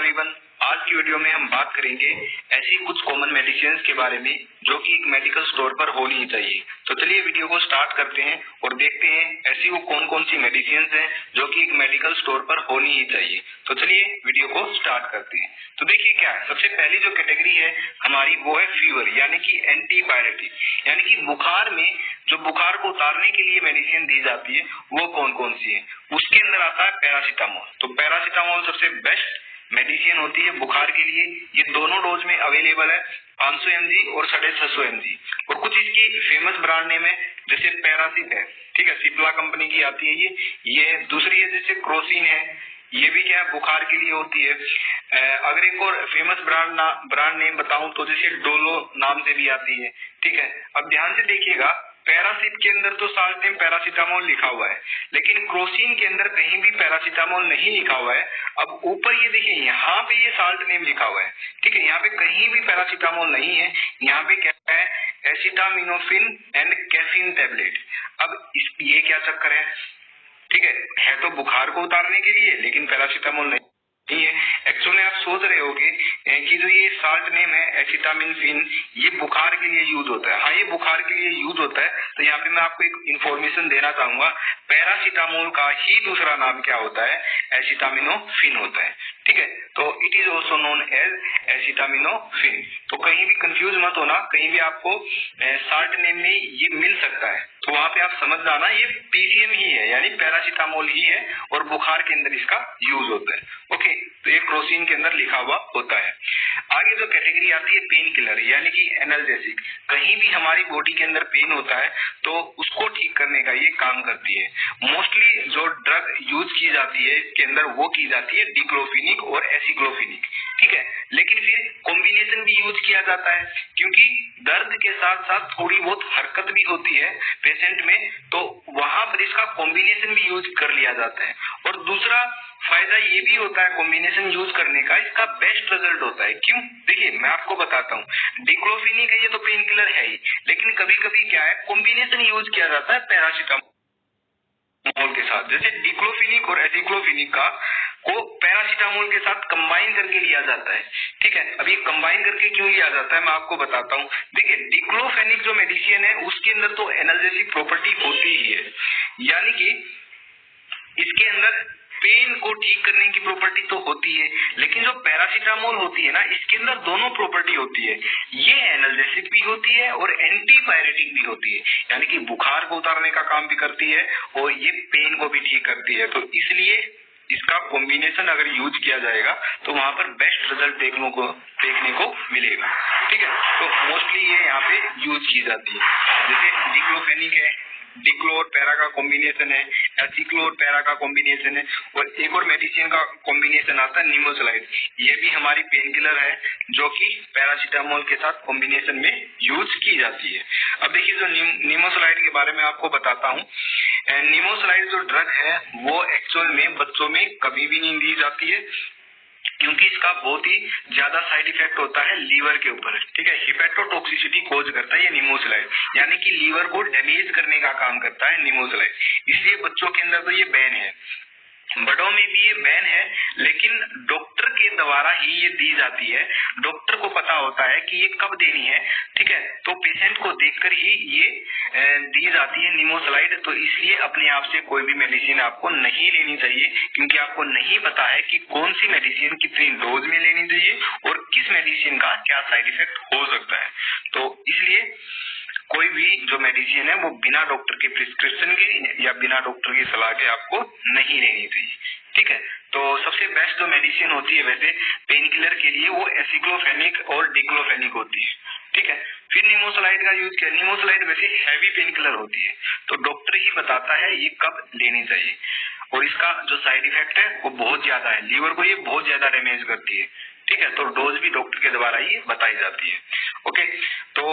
Everyone, आज की video में हम बात करेंगे ऐसी कुछ कॉमन मेडिसिन के बारे में जो कि एक मेडिकल स्टोर पर होनी ही चाहिए। तो चलिए वीडियो को स्टार्ट करते हैं और देखते हैं ऐसी वो कौन कौन सी मेडिसिन हैं जो कि एक मेडिकल स्टोर पर होनी ही चाहिए। तो चलिए वीडियो को स्टार्ट करते हैं। तो देखिए क्या है, सबसे पहली जो कैटेगरी है हमारी वो है फीवर यानी कि एंटीबायोटिक, यानी कि बुखार में जो बुखार को उतारने के लिए मेडिसिन दी जाती है वो कौन कौन सी है। उसके अंदर आता है पैरासीटामोल। तो पैरासीटामोल सबसे बेस्ट मेडिसिन होती है बुखार के लिए। ये दोनों डोज में अवेलेबल है, 500 mg और 650 mg। और कुछ इसकी फेमस ब्रांड नेम है, जैसे पैरासिट है, ठीक है, सिप्ला कंपनी की आती है ये दूसरी है जैसे क्रोसिन है, ये भी क्या है बुखार के लिए होती है। अगर एक और फेमस ब्रांड नेम बताऊं तो जैसे डोलो नाम से भी आती है, ठीक है। अब ध्यान से देखिएगा, पैरासिट के अंदर तो साल्ट नेम पैरासीटामोल लिखा हुआ है, लेकिन क्रोसिन के अंदर कहीं भी पैरासीटामोल नहीं लिखा हुआ है। अब ऊपर ये देखिए, यहाँ पे ये साल्ट नेम लिखा हुआ है, ठीक है, यहाँ पे कहीं भी पैरासीटामोल नहीं है। यहाँ पे क्या है, एसिटामिनोफेन एंड कैफीन टैबलेट। अब ये क्या चक्कर है, ठीक है तो बुखार को उतारने के लिए, लेकिन पैरासीटामोल नहीं है। एक्चुअली आप सोच रहे होगे कि जो ये साल्ट नेम है एसिटामिनोफेन, ये बुखार के लिए यूज होता है। हाँ, ये बुखार के लिए यूज होता है। तो यहाँ पे मैं आपको एक इंफॉर्मेशन देना चाहूंगा, पैरासीटामोल का ही दूसरा नाम क्या होता है, एसिटामिनोफेन होता है, ठीक है। तो it is also known as acetaminophen. तो कहीं भी कंफ्यूज मत होना, कहीं भी आपको साल्ट नेम में ये मिल सकता है, तो वहां पे आप समझ जाना ये पीसीएम ही है, यानी पैरासीटामोल ही है और बुखार के अंदर इसका यूज होता है। ओके, तो ये क्रोसिन के अंदर लिखा हुआ होता है। आगे जो कैटेगरी आती है पेन किलर यानी कि एनाल्जेसिक। कहीं भी हमारी बॉडी के अंदर पेन होता है तो उसको ठीक करने का ये काम करती है। मोस्टली जो ड्रग यूज की जाती है इसके अंदर वो की जाती है डिक्लोफिनिक और एसिक्लोफिनिक, ठीक है। लेकिन फिर कॉम्बिनेशन भी यूज किया जाता है, क्योंकि दर्द के साथ साथ थोड़ी बहुत हरकत भी होती है पेशेंट में, तो वहां पर इसका कॉम्बिनेशन भी यूज कर लिया जाता है। और दूसरा फायदा ये भी होता है कॉम्बिनेशन यूज करने का, इसका बेस्ट रिजल्ट होता है। क्यों, देखिए मैं आपको बताता हूँ। डिक्लोफिनिक है, ये तो पेन किलर है ही, लेकिन कभी कभी क्या है कॉम्बिनेशन यूज किया जाता है पैरासीटामोल के साथ। जैसे डिक्लोफिनिक और एसिक्लोफिनिक को पैरासीटामोल के साथ कंबाइन करके लिया जाता है, ठीक है। अभी कंबाइन करके क्यों लिया जाता है मैं आपको बताता हूँ। देखिए डिक्लोफेनिक जो मेडिसिन है उसके अंदर तो एनाल्जेसिक प्रॉपर्टी होती ही है, यानी कि इसके अंदर पेन को ठीक करने की प्रॉपर्टी तो होती है, लेकिन जो पैरासीटामोल होती है ना, इसके अंदर दोनों प्रॉपर्टी होती है। ये एनाल्जेसिक भी होती है और एंटीपायरेटिक भी होती है, यानी कि बुखार को उतारने का काम भी करती है और ये पेन को भी ठीक करती है। तो इसलिए इसका कॉम्बिनेशन अगर यूज किया जाएगा तो वहां पर बेस्ट रिजल्ट देखने को मिलेगा, ठीक है। तो मोस्टली ये यहाँ पे यूज की जाती है। जैसे डिक्लोफेनिक है, डिक्लो और पैरा का कॉम्बिनेशन है, एसिक्लो और पैरा का कॉम्बिनेशन है, और एक और मेडिसिन का कॉम्बिनेशन आता है निमोसलाइड। ये भी हमारी पेन किलर है जो कि पैरासीटामोल के साथ कॉम्बिनेशन में यूज की जाती है। अब देखिए जो निमोसलाइड के बारे में आपको बताता हूँ। निमोसलाइड जो ड्रग है वो एक्चुअल में बच्चों में कभी भी नहीं दी जाती है, क्योंकि इसका बहुत ही ज्यादा साइड इफेक्ट होता है लीवर के ऊपर, ठीक है। हिपेटोटॉक्सिसिटी कोज करता है ये निमोसलाइड, यानी कि लीवर को डैमेज करने का काम करता है निमोसलाइड। इसलिए बच्चों के अंदर तो ये बैन है, बड़ों में भी ये बैन है, लेकिन डॉक्टर के द्वारा ही ये दी जाती है। डॉक्टर को पता होता है कि ये कब देनी है, ठीक है, तो पेशेंट को देखकर ही ये दी जाती है निमोसलाइड। तो इसलिए अपने आप से कोई भी मेडिसिन आपको नहीं लेनी चाहिए, क्योंकि आपको नहीं पता है कि कौन सी मेडिसिन कितनी डोज में लेनी चाहिए और किस मेडिसिन का क्या साइड इफेक्ट हो सकता है। तो इसलिए कोई भी जो मेडिसिन है वो बिना डॉक्टर के प्रिस्क्रिप्शन के या बिना डॉक्टर की सलाह के आपको नहीं लेनी चाहिए, ठीक है। तो सबसे बेस्ट जो मेडिसिन होती है वैसे पेन किलर के लिए वो एसिक्लोफेनिक और डिक्लोफेनिक होती है, ठीक है। फिर निमोसलाइड का यूज किया। निमोसलाइड वैसे हैवी पेन किलर होती है, तो डॉक्टर ही बताता है ये कब लेनी चाहिए, और इसका जो साइड इफेक्ट है वो बहुत ज्यादा है, लीवर को ये बहुत ज्यादा डैमेज करती है, ठीक है। तो डोज भी डॉक्टर के द्वारा ही बताई जाती है। ओके, तो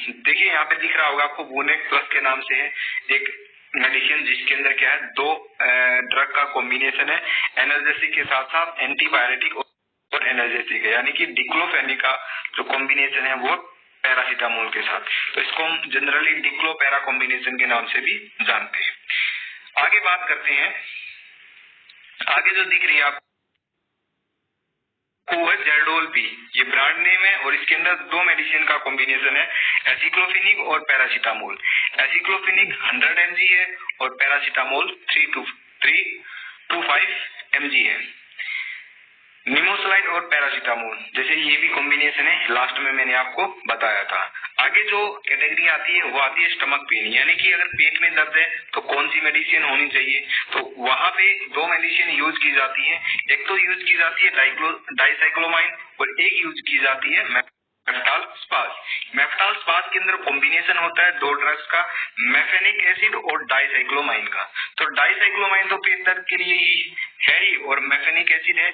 देखिए यहाँ पे दिख रहा होगा आपको वूनेक प्लस के नाम से है एक मेडिसिन, जिसके अंदर क्या है दो ड्रग का कॉम्बिनेशन है, एनाल्जेसिक के साथ साथ एंटीबायोटिक और एनाल्जेसिक है, यानी कि डिक्लोफेनिक का जो कॉम्बिनेशन है वो पैरासीटामोल के साथ। तो इसको हम जनरली डिक्लो पैरा कॉम्बिनेशन के नाम से भी जानते हैं। आगे बात करते हैं, आगे जो दिख रही है आप वो है जेरडोल पी, ये ब्रांड नेम है और इसके अंदर दो मेडिसिन का कॉम्बिनेशन है, एसिक्लोफिनिक और पैरासीटामोल। एसिक्लोफिनिक 100 mg है और पैरासीटामोल 325 mg है। निमोसलाइड और पैरासीटामोल जैसे ये भी कॉम्बिनेशन है, लास्ट में मैंने आपको बताया था। आगे जो कैटेगरी आती है वो आती है स्टमक पेन, यानी कि अगर पेट में दर्द है तो कौन सी मेडिसिन होनी चाहिए। तो वहां पे दो मेडिसिन यूज की जाती है, एक तो यूज की जाती है डाइसाइक्लोमाइन और एक यूज की जाती है मेफ्टाल स्पास। मेफ्टाल स्पास के अंदर कॉम्बिनेशन होता है दो ड्रग्स का, मेफेनिक एसिड और डाइसाइक्लोमाइन का। तो डाइसाइक्लोमाइन तो पेट दर्द के लिए ही है ही और मेफेनिक एसिड है,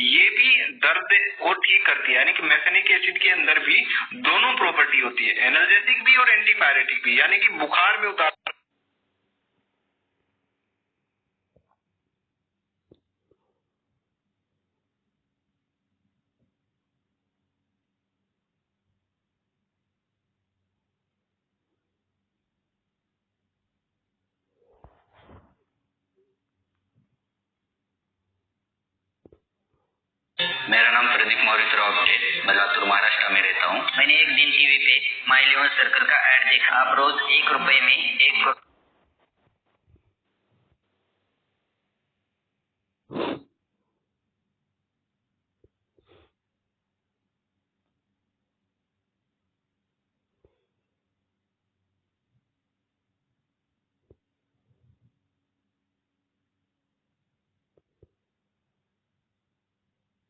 ये भी दर्द को ठीक करती है, यानी कि मेफेनिक एसिड के अंदर भी दोनों प्रॉपर्टी होती है, एनाल्जेसिक भी और एंटीपायरेटिक भी, यानी कि बुखार में उतार मेरा नाम प्रदीप मौर्य रावटे, मैं लातूर महाराष्ट्र में रहता हूँ। मैंने एक दिन टीवी पे माई लेवन सर्कल का ऐड देखा। आप रोज 1 रुपए में 1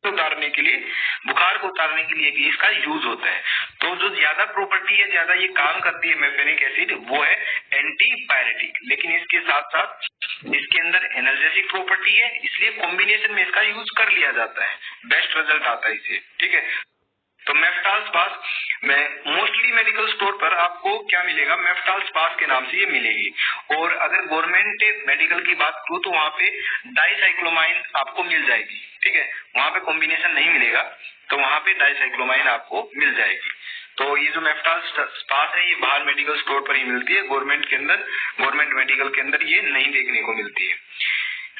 उतारने के लिए, बुखार को उतारने के लिए भी इसका यूज होता है। तो जो ज्यादा प्रॉपर्टी है, ज्यादा ये काम करती है मेफेनिक एसिड, वो है एंटीपायरेटिक, लेकिन इसके साथ साथ इसके अंदर एनर्जेटिक प्रॉपर्टी है, इसलिए कॉम्बिनेशन में इसका यूज कर लिया जाता है, बेस्ट रिजल्ट आता है इससे। ठीक है, तो मेफ्टाल स्पास में मोस्टली मेडिकल स्टोर पर आपको क्या मिलेगा, मेफ्टाल स्पास के नाम से ये मिलेगी। और अगर गवर्नमेंट मेडिकल की बात करूं तो वहां पे डाइसाइक्लोमाइन आपको मिल जाएगी। ठीक है, वहां पे कॉम्बिनेशन नहीं मिलेगा, तो वहां पे डाइसाइक्लोमाइन आपको मिल जाएगी। तो ये जो मेफ्टाल स्पास है ये बाहर मेडिकल स्टोर पर ही मिलती है, गवर्नमेंट के अंदर, गवर्नमेंट मेडिकल के अंदर ये नहीं देखने को मिलती है।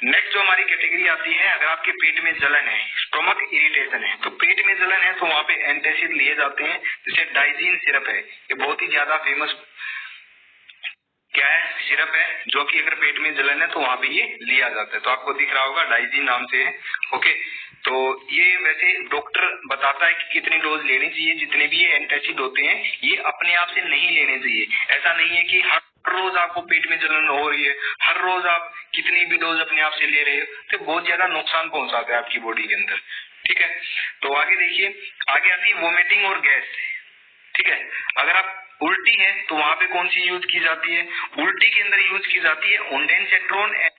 नेक्स्ट जो हमारी कैटेगरी आती है, अगर आपके पेट में जलन है, स्टोमक इरिटेशन है, तो पेट में जलन है तो वहां पे एंटासिड लिए जाते हैं, जैसे डाइजीन सिरप है, ये बहुत ही ज्यादा फेमस क्या है, सिरप है, जो कि अगर पेट में जलन है तो वहां पे ये लिया जाता है। तो आपको दिख रहा होगा डाइजीन नाम से है। ओके, तो ये वैसे डॉक्टर बताता है कि कितनी डोज लेनी चाहिए, जितने भी ये एंटासिड होते हैं ये अपने आप से नहीं लेने चाहिए। ऐसा नहीं है कि हर रोज आपको पेट में जलन हो रही है, हर रोज आप कितनी भी डोज अपने आप से ले रहे हो, तो बहुत ज्यादा नुकसान पहुंचाता है आपकी बॉडी के अंदर। ठीक है, तो आगे देखिए, आगे आती है वोमिटिंग और गैस। ठीक है, अगर आप उल्टी है तो वहां पे कौन सी यूज की जाती है, उल्टी के अंदर यूज की जाती है ओंडेनसेट्रोन एंड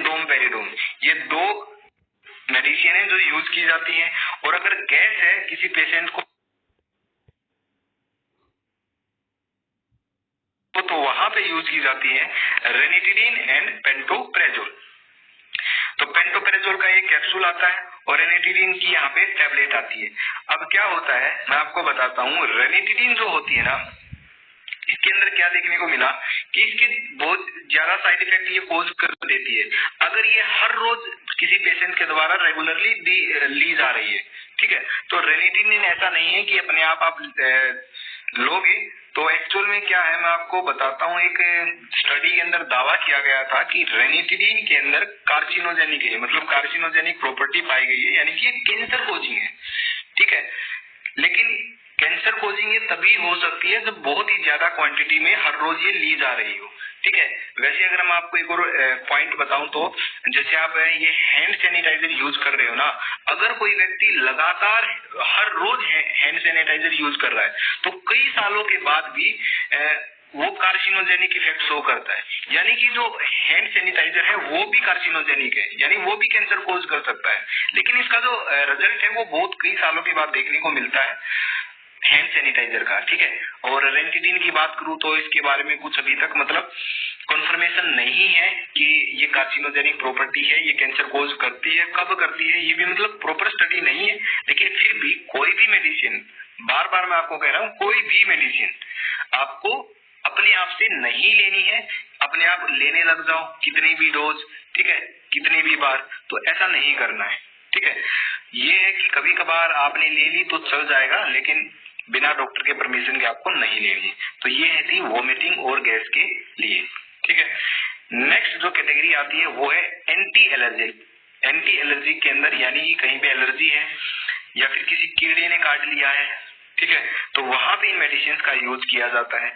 डोमपेरिडोन, ये दो मेडिसिन है जो यूज की जाती है। और अगर गैस है किसी पेशेंट को तो वहां पे यूज की जाती है रेनिटिडीन एंड पेंटोप्रेजोल। तो पेंटोप्रेजोल का एक कैप्सूल आता है और रेनिटिडीन की यहाँ पे टैबलेट आती है। अब क्या होता है मैं आपको बताता हूँ, रेनिटिडीन जो होती है ना, इसके अंदर क्या देखने को मिला कि इसके बहुत ज्यादा साइड इफेक्ट ये कोज कर देती है अगर ये हर रोज किसी पेशेंट के द्वारा रेगुलरली ली जा रही है। ठीक है, तो रेनिटिडीन ऐसा नहीं है कि अपने आप लोगे। तो एक्चुअल में क्या है मैं आपको बताता हूँ, एक स्टडी के अंदर दावा किया गया था कि रेनिटिडीन के अंदर कार्सिनोजेनिक है, मतलब कार्सिनोजेनिक प्रॉपर्टी पाई गई है, यानी कि ये कैंसर कोजिंग है। ठीक है, लेकिन कैंसर कोजिंग ये तभी हो सकती है जब बहुत ही ज्यादा क्वांटिटी में हर रोज ये ली जा रही हो। ठीक है, वैसे अगर मैं आपको एक और पॉइंट बताऊं तो जैसे आप ये हैंड सैनिटाइजर यूज कर रहे हो ना, अगर कोई व्यक्ति लगातार हर रोज हैंड सैनिटाइजर यूज कर रहा है तो कई सालों के बाद भी वो कार्सिनोजेनिक इफेक्ट शो करता है, यानी कि जो हैंड सैनिटाइजर है वो भी कार्सिनोजेनिक है, यानी वो भी कैंसर कोज कर सकता है। लेकिन इसका जो रिजल्ट है वो बहुत कई सालों के बाद देखने को मिलता है हैंड सैनिटाइजर का। ठीक है, और रेनिटिडीन की बात करूं तो इसके बारे में कुछ अभी तक मतलब कंफर्मेशन नहीं है कि ये कार्सिनोजेनिक प्रॉपर्टी है, ये कैंसर कोज करती है, कब करती है, ये भी मतलब प्रॉपर स्टडी नहीं है। लेकिन फिर भी कोई भी मेडिसिन, बार बार मैं आपको कह रहा हूँ, कोई भी मेडिसिन आपको अपने आप से नहीं लेनी है, अपने आप लेने लग जाओ कितनी भी डोज। ठीक है, कितनी भी बार, तो ऐसा नहीं करना है। ठीक है, ये है कि कभी कभार आपने ले ली तो चल जाएगा, लेकिन बिना डॉक्टर के परमिशन के आपको नहीं लेनी। तो ये है थी वोमिटिंग और गैस के लिए। ठीक है, नेक्स्ट जो कैटेगरी आती है वो है एंटी एलर्जिक। एंटी एलर्जी के अंदर यानी कि कहीं पे एलर्जी है या फिर किसी कीड़े ने काट लिया है, ठीक है, तो वहां पे इन मेडिसिन का यूज किया जाता है।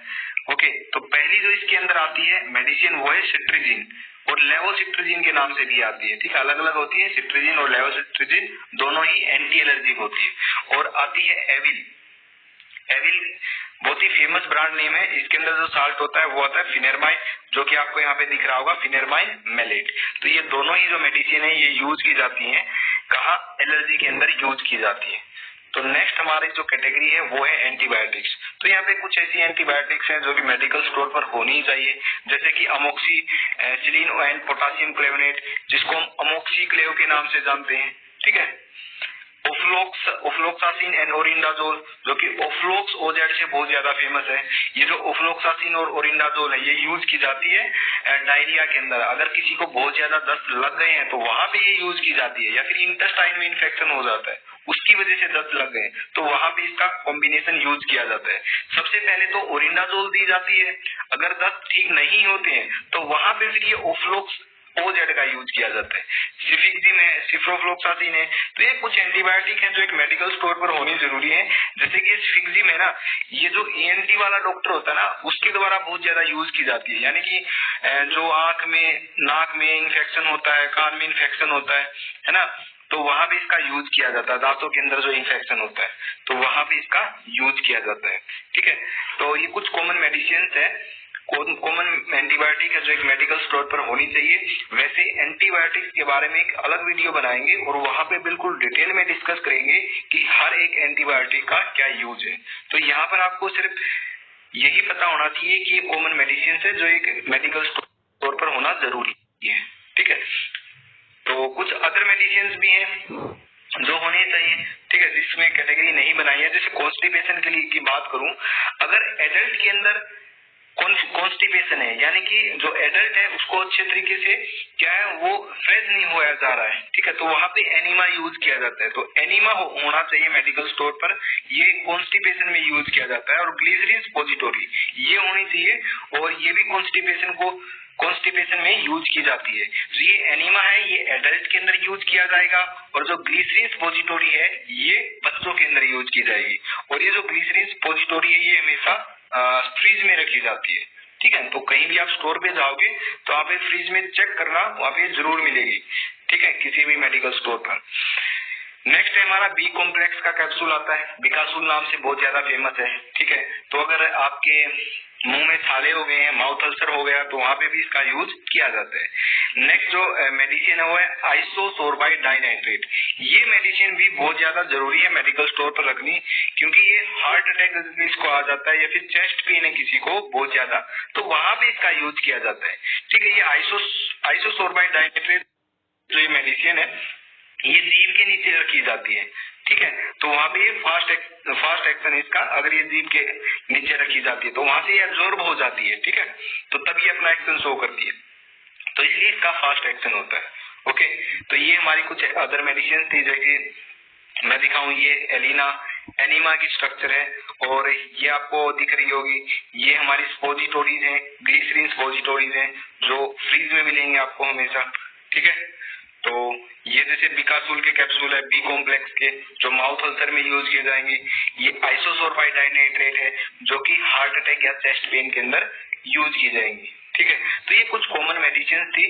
ओके, तो पहली जो इसके अंदर आती है मेडिसिन वो है सिट्रिजिन और लेवोसिट्रिजिन के नाम से भी आती है। ठीक है, अलग अलग होती है, सिट्रिजिन और लेवोसिट्रिजिन दोनों ही एंटी एलर्जिक होती है। और आती है एविल। एविल बहुत ही फेमस ब्रांड नेम है। इसके अंदर जो साल्ट होता है वो होता है फिनेरमाइड, जो कि आपको यहाँ पे दिख रहा होगा, फिनेरमाइड मेलेट। तो ये दोनों ही जो मेडिसिन है ये यूज की जाती है, कहाँ, एलर्जी के अंदर यूज की जाती है। तो नेक्स्ट हमारी जो कैटेगरी है वो है एंटीबायोटिक्स। तो यहाँ पे कुछ ऐसी एंटीबायोटिक्स हैं जो कि मेडिकल स्टोर पर होनी चाहिए, जैसे कि अमोक्सिसिलिन एंड पोटेशियम क्लेवनेट, जिसको हम अमोक्सिक्लेव के नाम से जानते हैं। ठीक है, ओफ्लोक्सासिन एंड ओरिंडाजोल, जो कि ओफ्लोक्स ओजेड से बहुत ज्यादा फेमस है। ये जो ओफ्लोक्सासिन और ओरिंडाजोल है ये यूज की जाती है डायरिया के अंदर। अगर किसी को बहुत ज्यादा दस्त लग गए हैं तो वहां पे ये यूज की जाती है, या फिर इंटेस्टाइन में इन्फेक्शन हो जाता है उसकी वजह से दस्त लग गए तो वहां पे इसका कॉम्बिनेशन यूज किया जाता है। सबसे पहले तो ओरिंडाजोल दी जाती है, अगर दस्त ठीक नहीं होते हैं तो वहां पे फिर ये ओफ्लोक्स ओजेड का यूज किया जाता है। सिफिक्सिन है, सिफ्रोफ्लोक्सासिन है। तो ये कुछ एंटीबायोटिक है जो एक मेडिकल स्टोर पर होनी जरूरी है। जैसे कि सिफिक्सिन है ना, ये जो ENT वाला डॉक्टर होता है ना उसके द्वारा बहुत ज्यादा यूज की जाती है। यानी कि जो आंख में, नाक में इन्फेक्शन होता है, कान में इन्फेक्शन होता है ना, तो वहां पे इसका यूज किया जाता है। दांतों के अंदर जो इन्फेक्शन होता है तो वहां पे इसका यूज किया जाता है। ठीक है, तो ये कुछ कॉमन मेडिसिन है, कॉमन एंटीबायोटिक है जो एक मेडिकल स्टोर पर होनी चाहिए। वैसे एंटीबायोटिक्स के बारे में एक अलग वीडियो बनाएंगे और वहां पे बिल्कुल डिटेल में डिस्कस करेंगे कि हर एक एंटीबायोटिक का क्या यूज है। तो यहाँ पर आपको सिर्फ यही पता होना चाहिए कि ये कॉमन मेडिसिन है जो एक मेडिकल स्टोर पर होना जरूरी है। ठीक है, तो कुछ अदर मेडिसिन भी हैं जो होने चाहिए। ठीक है, जिसमें कैटेगरी नहीं बनाई है। जैसे कॉन्स्टिपेशन के लिए की बात करूं, अगर एडल्ट के अंदर कॉन्स्टिपेशन है, यानी कि जो एडल्ट है उसको अच्छे तरीके से क्या है वो फ्रेश नहीं होया जा रहा है, ठीक है, तो वहां पे एनीमा यूज किया जाता है। तो एनीमा होना चाहिए मेडिकल स्टोर पर, ये कॉन्स्टिपेशन में यूज किया जाता है। और ग्लिसरीन सपोजिटोरी ये होनी चाहिए, और ये भी कॉन्स्टिपेशन में यूज की जाती है। तो ये एनीमा है, ये एडल्ट के अंदर यूज किया जाएगा, और जो ग्लिसरीन सपोजिटोरी है ये बच्चों के अंदर यूज की जाएगी। और ये जो ग्लिसरीन सपोजिटोरी है ये हमेशा फ्रीज में रखी जाती है। ठीक है, तो कहीं भी आप स्टोर पे जाओगे तो आप फ्रीज में चेक करना, वहां पे जरूर मिलेगी। ठीक है, किसी भी मेडिकल स्टोर पर। नेक्स्ट है हमारा बी कॉम्प्लेक्स का कैप्सूल आता है, बिकासूल नाम से बहुत ज्यादा फेमस है। ठीक है, तो अगर आपके मुंह में छाले हो गए हैं, माउथ अल्सर हो गया, तो वहां पे भी इसका यूज किया जाता है। नेक्स्ट जो मेडिसिन है वो है आइसोसोर्बाइड डाइनाइट्रेट। ये मेडिसिन भी बहुत ज्यादा जरूरी है मेडिकल स्टोर पर रखनी, क्योंकि ये हार्ट अटैक इसको आ जाता है, या फिर चेस्ट पेन है किसी को बहुत ज्यादा, तो वहां पे इसका यूज किया जाता है। ठीक है, ये आइसोसोर्बाइड डाइनाइट्रेट जो ये मेडिसिन है ये जीभ के नीचे रखी जाती है। ठीक है, तो वहां पे ये फास्ट एक्शन इसका, अगर ये जीभ के नीचे रखी जाती है तो वहां से ये एब्जॉर्ब हो जाती है। ठीक है, तो तब ये अपना एक्शन शो करती है, तो इसलिए इसका फास्ट एक्शन होता है। ओके, तो ये हमारी कुछ अदर मेडिसिन थी जो कि मैं दिखाऊं। ये एनीमा की स्ट्रक्चर है, और ये आपको दिख रही होगी, ये हमारी स्पोजिटोरीज है, ग्लिसरीन स्पोजिटोरीज है जो फ्रीज में मिलेंगे आपको हमेशा। ठीक है, तो ये जैसे बिकासूल के कैप्सूल है, बी कॉम्प्लेक्स के, जो माउथ अल्सर में यूज किए जाएंगे। ये आइसोसोर्बाइड डाइनाइट्रेट है जो कि हार्ट अटैक या चेस्ट पेन के अंदर यूज की जाएंगी। ठीक है, तो ये कुछ कॉमन मेडिसिन थी